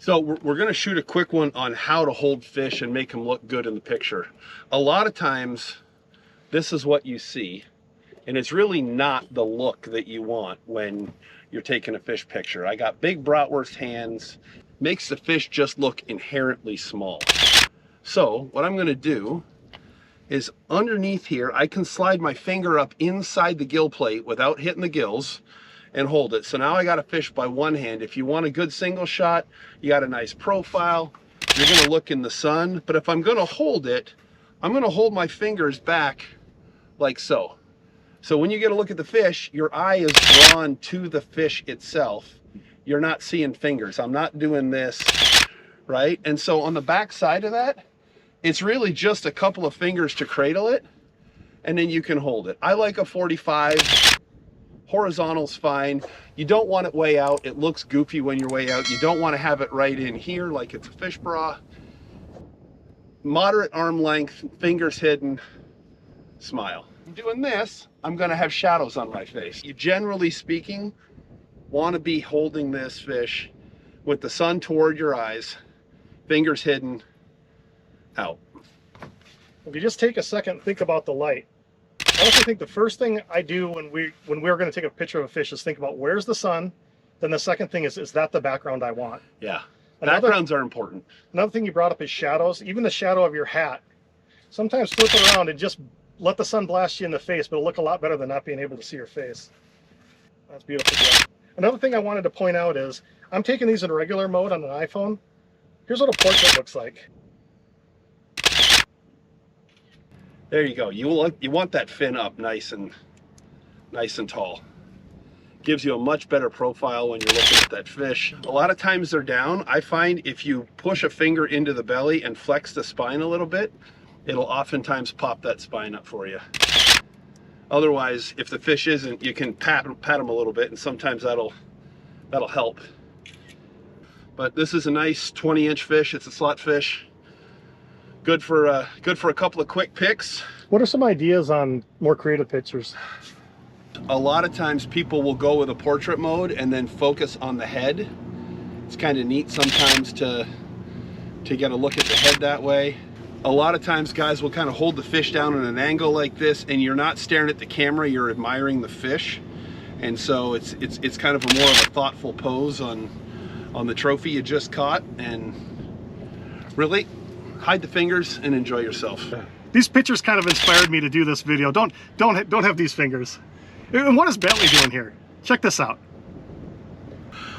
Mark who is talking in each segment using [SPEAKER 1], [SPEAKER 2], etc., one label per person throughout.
[SPEAKER 1] So we're going to shoot a quick one on how to hold fish and make them look good in the picture. A lot of times, this is what you see, and it's really not the look that you want when you're taking a fish picture. I got big bratwurst hands, makes the fish just look inherently small. So what I'm going to do is underneath here, I can slide my finger up inside the gill plate without hitting the gills and hold it. So now I got a fish by one hand. If you want a good single shot, you got a nice profile, you're gonna look in the sun. But if I'm gonna hold it, I'm gonna hold my fingers back like so. So when you get a look at the fish, your eye is drawn to the fish itself. You're not seeing fingers. I'm not doing this, right? And so on the back side of that, it's really just a couple of fingers to cradle it, and then you can hold it. I like a 45. Horizontal's fine. You don't want it way out. It looks goofy when you're way out. You don't want to have it right in here like it's a fish bra. Moderate arm length, fingers hidden, smile. I'm doing this, I'm going to have shadows on my face. You generally speaking want to be holding this fish with the sun toward your eyes, fingers hidden, out.
[SPEAKER 2] If you just take a second and think about the light, I also think the first thing I do when we're going to take a picture of a fish is think about where's the sun. Then the second thing is that the background I want?
[SPEAKER 1] Yeah, backgrounds are important.
[SPEAKER 2] Another thing you brought up is shadows. Even the shadow of your hat. Sometimes flip it around and just let the sun blast you in the face, but it'll look a lot better than not being able to see your face. That's beautiful, Joe. Another thing I wanted to point out is I'm taking these in regular mode on an iPhone. Here's what a portrait looks like.
[SPEAKER 1] There you go. You want that fin up nice and tall. Gives you a much better profile when you're looking at that fish. A lot of times they're down. I find if you push a finger into the belly and flex the spine a little bit, it'll oftentimes pop that spine up for you. Otherwise, if the fish isn't, you can pat them a little bit, and sometimes that'll help. But this is a nice 20-inch fish. It's a slot fish. Good for a couple of quick pics.
[SPEAKER 2] What are some ideas on more creative pictures?
[SPEAKER 1] A lot of times people will go with a portrait mode and then focus on the head. It's kind of neat sometimes to get a look at the head that way. A lot of times guys will kind of hold the fish down at an angle like this, and you're not staring at the camera, you're admiring the fish. And so it's kind of a more of a thoughtful pose on the trophy you just caught, and really hide the fingers and enjoy yourself.
[SPEAKER 2] These pictures kind of inspired me to do this video. Don't have these fingers. And what is Bentley doing here? Check this out.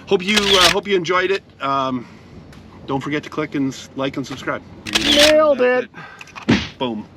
[SPEAKER 1] Hope you enjoyed it. Don't forget to click and like and subscribe.
[SPEAKER 2] Nailed it.
[SPEAKER 1] Boom.